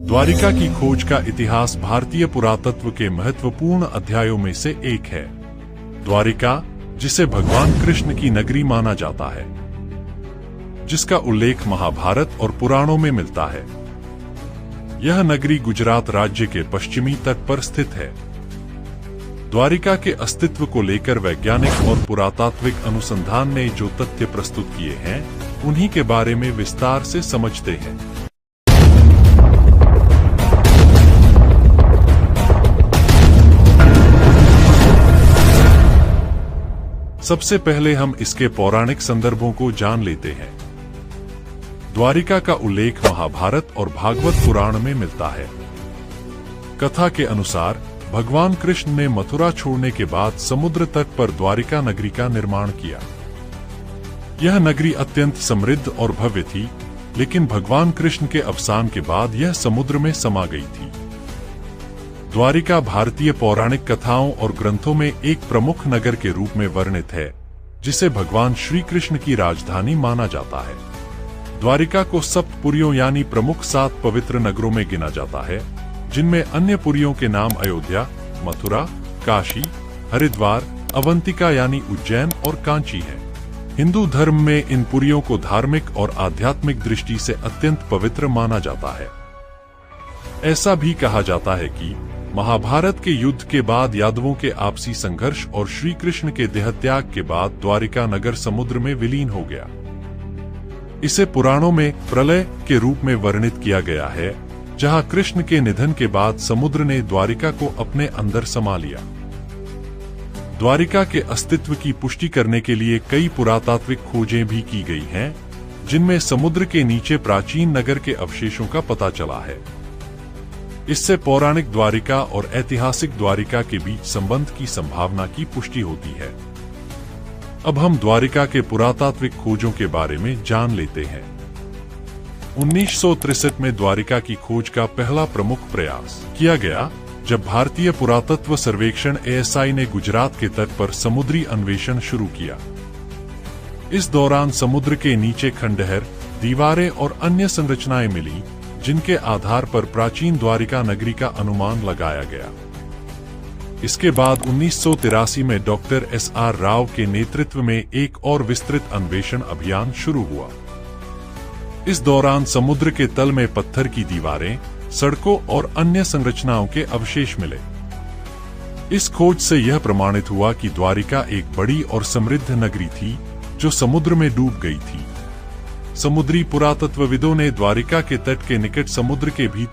द्वारिका की खोज का इतिहास भारतीय पुरातत्व के महत्वपूर्ण अध्यायों में से एक है। द्वारिका, जिसे भगवान कृष्ण की नगरी माना जाता है, जिसका उल्लेख महाभारत और पुराणों में मिलता है। यह नगरी गुजरात राज्य के पश्चिमी तट पर स्थित है। द्वारिका के अस्तित्व को लेकर वैज्ञानिक और पुरातात्विक अनुसंधान ने जो तथ्य प्रस्तुत किए हैं, उन्हीं के बारे में विस्तार से समझते हैं। सबसे पहले हम इसके पौराणिक संदर्भों को जान लेते हैं। द्वारिका का उल्लेख महाभारत और भागवत पुराण में मिलता है। कथा के अनुसार भगवान कृष्ण ने मथुरा छोड़ने के बाद समुद्र तट पर द्वारिका नगरी का निर्माण किया। यह नगरी अत्यंत समृद्ध और भव्य थी, लेकिन भगवान कृष्ण के अवसान के बाद यह समुद्र में समा गई थी। द्वारिका भारतीय पौराणिक कथाओं और ग्रंथों में एक प्रमुख नगर के रूप में वर्णित है, जिसे भगवान श्री कृष्ण की राजधानी माना जाता है। द्वारिका को सप्तपुरियों यानी प्रमुख 7 पवित्र नगरों में गिना जाता है, जिनमें अन्य पुरियों के नाम अयोध्या, मथुरा, काशी, हरिद्वार, अवंतिका यानी उज्जैन और कांची है। हिंदू धर्म में इन पुरियों को धार्मिक और आध्यात्मिक दृष्टि से अत्यंत पवित्र माना जाता है। ऐसा भी कहा जाता है कि महाभारत के युद्ध के बाद यादवों के आपसी संघर्ष और श्री कृष्ण के देहत्याग के बाद द्वारिका नगर समुद्र में विलीन हो गया। इसे पुराणों में प्रलय के रूप में वर्णित किया गया है, जहां कृष्ण के निधन के बाद समुद्र ने द्वारिका को अपने अंदर समा लिया। द्वारिका के अस्तित्व की पुष्टि करने के लिए कई पुरातात्विक खोजें भी की गई हैं, जिनमें समुद्र के नीचे प्राचीन नगर के अवशेषों का पता चला है। इससे पौराणिक द्वारिका और ऐतिहासिक द्वारिका के बीच संबंध की संभावना की पुष्टि होती है। अब हम द्वारिका के पुरातात्विक खोजों के बारे में जान लेते हैं। 1963 में द्वारिका की खोज का पहला प्रमुख प्रयास किया गया, जब भारतीय पुरातत्व सर्वेक्षण ASI ने गुजरात के तट पर समुद्री अन्वेषण शुरू किया। इस दौरान समुद्र के नीचे खंडहर, दीवारें और अन्य संरचनाएं मिली, जिनके आधार पर प्राचीन द्वारिका नगरी का अनुमान लगाया गया। इसके बाद 1983 में डॉक्टर SR राव के नेतृत्व में एक और विस्तृत अन्वेषण अभियान शुरू हुआ। इस दौरान समुद्र के तल में पत्थर की दीवारें, सड़कों और अन्य संरचनाओं के अवशेष मिले। इस खोज से यह प्रमाणित हुआ कि द्वारिका एक बड़ी और समृद्ध नगरी थी, जो समुद्र में डूब गई थी। समुद्री पुरातत्वविदों ने द्वारिका के तट के निकट समुद्र के भीतर